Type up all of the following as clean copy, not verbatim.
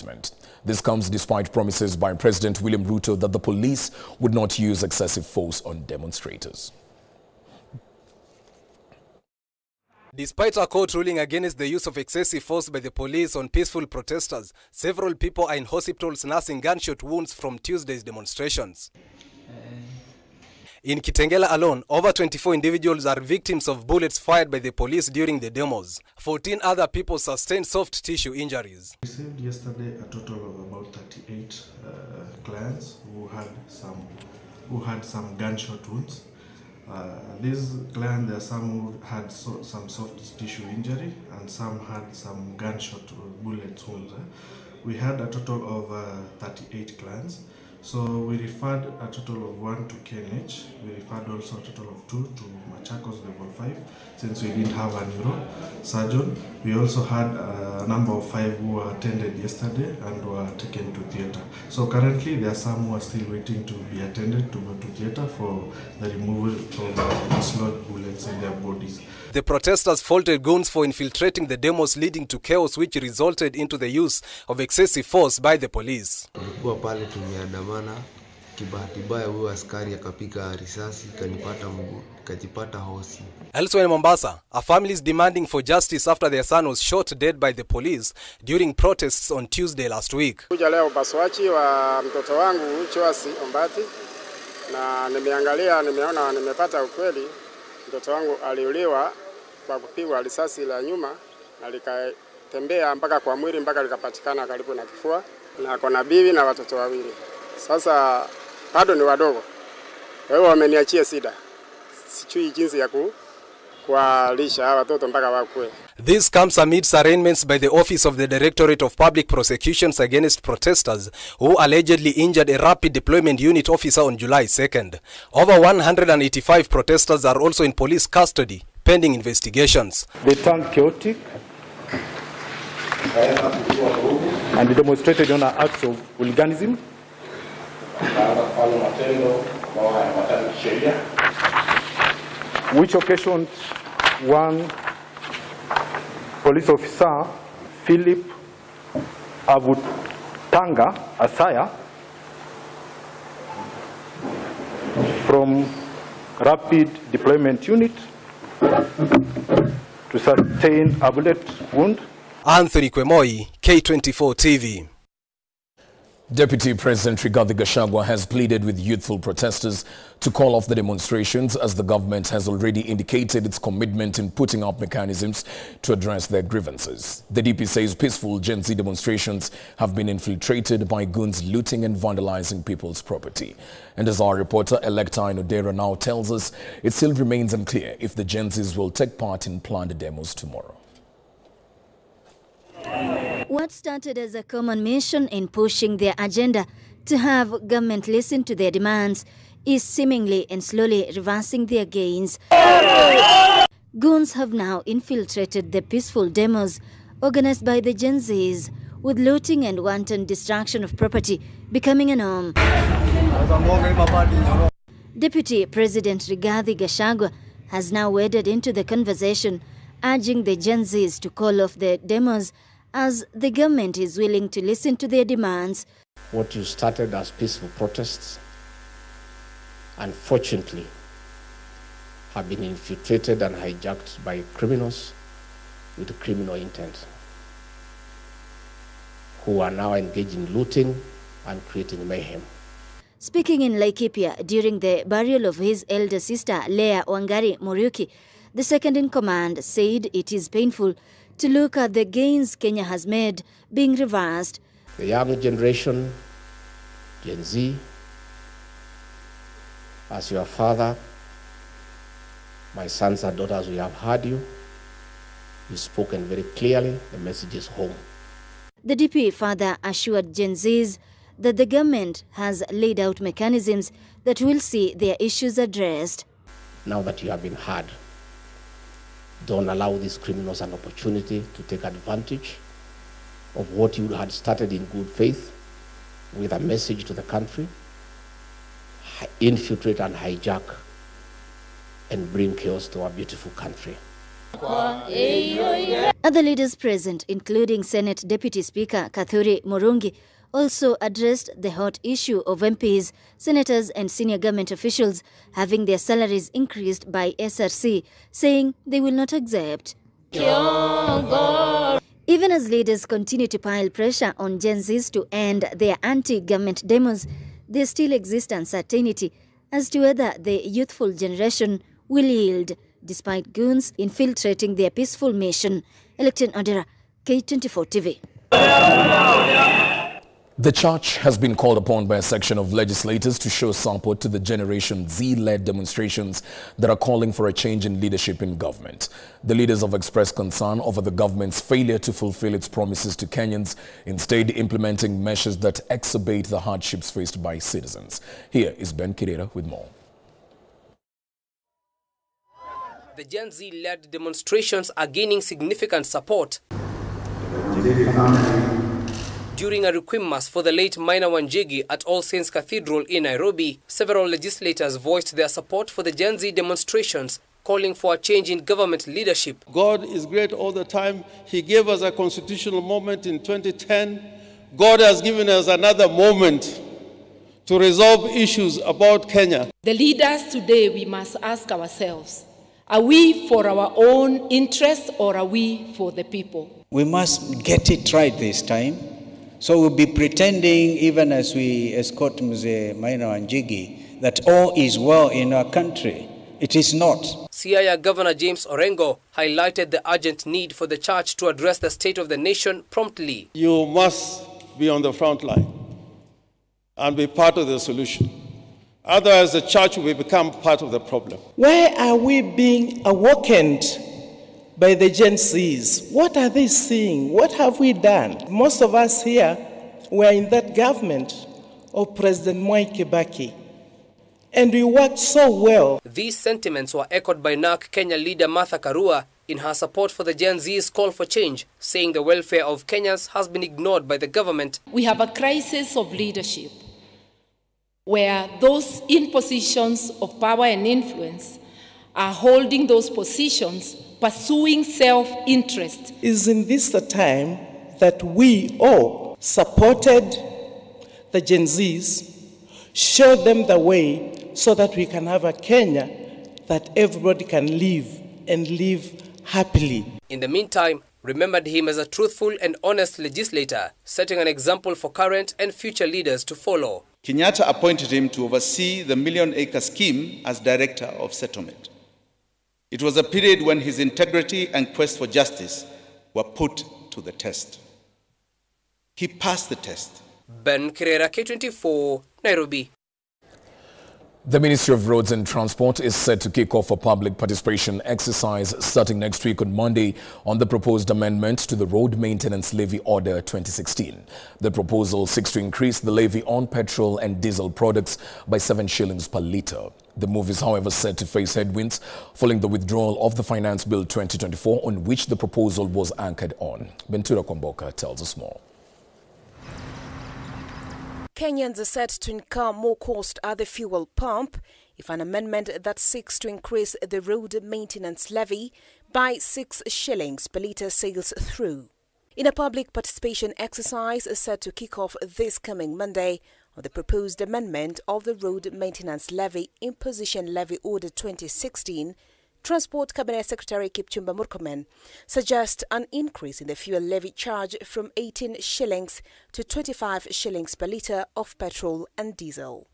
enforcement. This comes despite promises by President William Ruto that the police would not use excessive force on demonstrators. Despite a court ruling against the use of excessive force by the police on peaceful protesters, several people are in hospitals nursing gunshot wounds from Tuesday's demonstrations. In Kitengela alone, over 24 individuals are victims of bullets fired by the police during the demos. 14 other people sustained soft tissue injuries. We received yesterday a total of about 38 clients who had some gunshot wounds. These clients, there are some who had some soft tissue injury and some had some gunshot bullet wounds. We had a total of 38 clients. So we referred a total of 1 to KNH. We referred also a total of 2 to Machakos level 5 since we didn't have a neuro surgeon. We also had a number of 5 who were attended yesterday and were taken to theatre. So currently there are some who are still waiting to be attended to go to theatre for the removal of dislodged bullets in their bodies. The protesters faulted goons for infiltrating the demos, leading to chaos which resulted into the use of excessive force by the police. Tulikuwa pale tumeandamana, kibahati mbaya huyo askari akapiga risasi kanipata mguu, kajipata hosi. Elsewhere in Mombasa, a family is demanding for justice after their son was shot dead by the police during protests on Tuesday last week. Kuja leo upasuaji wa mtoto wangu Choasi Ombati, na nimeona nimepata ukweli. Mtoto wangu aliuliwa kwa kupigwa risasi la nyuma na likatembea mpaka kwa mwili mpaka likapatikana karibu na kifua, na ako na bibi na watoto wawili. Sasa bado ni wadogo. Wao wameniachia sida. Sijui jinsi ya kuwalisha watoto mpaka wakue. This comes amidst arraignments by the Office of the Directorate of Public Prosecutions against protesters who allegedly injured a rapid deployment unit officer on July 2nd. Over 185 protesters are also in police custody pending investigations. They turned chaotic and demonstrated on acts of hooliganism, which occasioned one police officer, Philip Avutanga Asaya, from Rapid Deployment Unit to sustain a bullet wound. Anthony Kwemoi, K24 TV. Deputy President Rigathi Gachagua has pleaded with youthful protesters to call off the demonstrations as the government has already indicated its commitment in putting up mechanisms to address their grievances. The DP says peaceful Gen Z demonstrations have been infiltrated by goons looting and vandalizing people's property. And as our reporter Electa Inodera now tells us, it still remains unclear if the Gen Zs will take part in planned demos tomorrow. What started as a common mission in pushing their agenda to have government listen to their demands is seemingly and slowly reversing their gains. Goons have now infiltrated the peaceful demos organized by the Gen Zs, with looting and wanton destruction of property becoming a norm. Deputy President Rigathi Gachagua has now waded into the conversation, urging the Gen Zs to call off the demos as the government is willing to listen to their demands. What you started as peaceful protests, unfortunately, have been infiltrated and hijacked by criminals with criminal intent, who are now engaged in looting and creating mayhem. Speaking in Laikipia during the burial of his elder sister, Leah Wangari Muriuki, the second in command said it is painful to look at the gains Kenya has made being reversed. The young generation, Gen Z, as your father, my sons and daughters, we have heard you. You've spoken very clearly. The message is home. The DP further assured Gen Zs that the government has laid out mechanisms that will see their issues addressed. Now that you have been heard, don't allow these criminals an opportunity to take advantage of what you had started in good faith with a message to the country, infiltrate and hijack and bring chaos to our beautiful country. Other leaders present, including Senate Deputy Speaker Kathuri Murungi, also addressed the hot issue of MPs, senators and senior government officials having their salaries increased by SRC, saying they will not accept. Even as leaders continue to pile pressure on Gen Zs to end their anti-government demos, there still exists uncertainty as to whether the youthful generation will yield, despite goons infiltrating their peaceful mission. Elected Odera, K24 TV. The church has been called upon by a section of legislators to show support to the Generation Z-led demonstrations that are calling for a change in leadership in government. The leaders have expressed concern over the government's failure to fulfill its promises to Kenyans, instead implementing measures that exacerbate the hardships faced by citizens. Here is Ben Kirera with more. The Gen Z-led demonstrations are gaining significant support. During a requiem mass for the late Maina Wanjigi at All Saints Cathedral in Nairobi, several legislators voiced their support for the Gen Z demonstrations, calling for a change in government leadership. God is great all the time. He gave us a constitutional moment in 2010. God has given us another moment to resolve issues about Kenya. The leaders today, we must ask ourselves, are we for our own interests or are we for the people? We must get it right this time. So we'll be pretending, even as we escort Mzee Maina Wanjigi, that all is well in our country. It is not. Siaya Governor James Orengo highlighted the urgent need for the church to address the state of the nation promptly. You must be on the front line and be part of the solution. Otherwise, the church will become part of the problem. Why are we being awakened by the Gen Zs? What are they seeing? What have we done? Most of us here were in that government of President Mwai Kibaki, and we worked so well. These sentiments were echoed by NARC Kenya leader Martha Karua in her support for the Gen Z's call for change, saying the welfare of Kenyans has been ignored by the government. We have a crisis of leadership where those in positions of power and influence are holding those positions, pursuing self-interest. Isn't this the time that we all supported the Gen Zs, showed them the way so that we can have a Kenya that everybody can live and live happily? In the meantime, remembered him as a truthful and honest legislator, setting an example for current and future leaders to follow. Kenyatta appointed him to oversee the million-acre scheme as Director of Settlement. It was a period when his integrity and quest for justice were put to the test. He passed the test. Ben Kirera, K24, Nairobi. The Ministry of Roads and Transport is set to kick off a public participation exercise starting next week on Monday on the proposed amendment to the Road Maintenance Levy Order 2016. The proposal seeks to increase the levy on petrol and diesel products by 7 shillings per litre. The move is, however, set to face headwinds following the withdrawal of the Finance Bill 2024, on which the proposal was anchored on. Bentura Kwamboka tells us more. Kenyans are set to incur more cost at the fuel pump if an amendment that seeks to increase the road maintenance levy by 6 shillings per litre sails through. In a public participation exercise set to kick off this coming Monday on the proposed amendment of the Road Maintenance Levy Imposition Levy Order 2016, Transport Cabinet Secretary Kipchumba Murkomen suggests an increase in the fuel levy charge from 18 shillings to 25 shillings per litre of petrol and diesel.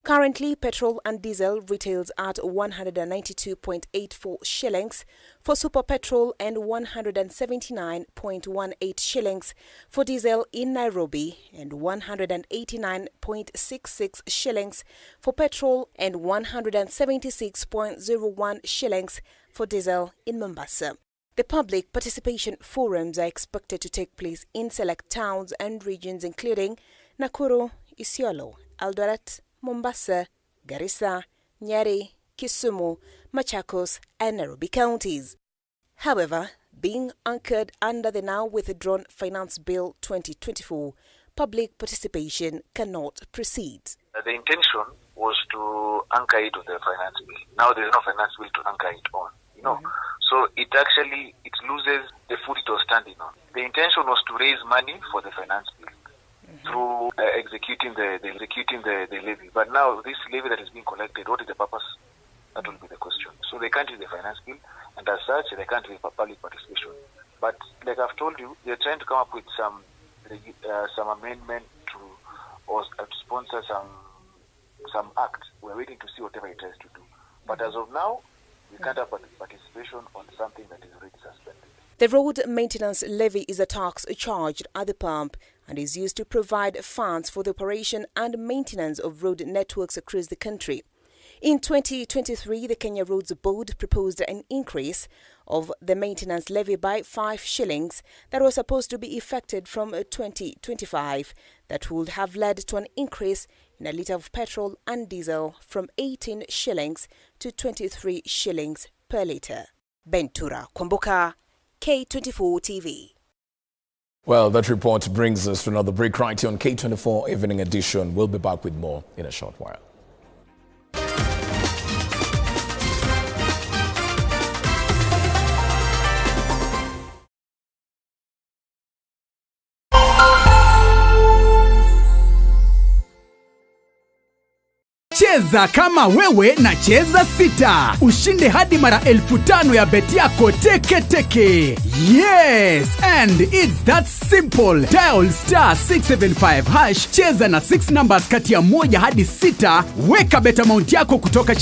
Currently, petrol and diesel retails at 192.84 shillings for super petrol and 179.18 shillings for diesel in Nairobi, and 189.66 shillings for petrol and 176.01 shillings for diesel in Mombasa. The public participation forums are expected to take place in select towns and regions including Nakuru, Isiolo, Eldoret, Mombasa, Garissa, Nyeri, Kisumu, Machakos and Nairobi counties. However, being anchored under the now withdrawn Finance Bill 2024, public participation cannot proceed. The intention was to anchor it to the Finance Bill. Now there is no Finance Bill to anchor it on. you know. So it loses the foot it was standing on. The intention was to raise money for the finance bill through executing the levy. But now this levy that is being collected, what is the purpose? That will be the question. So they can't use the finance bill, and as such, they can't use public participation. But like I've told you, they're trying to come up with some amendment to sponsor some act. We're waiting to see whatever it has to do. But as of now, we can't have participation on something that is already suspended. The road maintenance levy is a tax charged at the pump and is used to provide funds for the operation and maintenance of road networks across the country. In 2023, the Kenya Roads Board proposed an increase of the maintenance levy by 5 shillings that was supposed to be effected from 2025. That would have led to an increase in a litre of petrol and diesel from 18 shillings to 23 shillings per litre. Bentura Kwamboka, K24 TV. Well, that report brings us to another break right here on K24 Evening Edition. We'll be back with more in a short while. Cheza kama wewe na cheza sita. Ushinde hadi mara 5,000 ya beti yako teke teke. Yes, and it's that simple. Dial *675#. Cheza na 6 numbers kati ya 1 hadi 6. Weka bet amount yako kutoka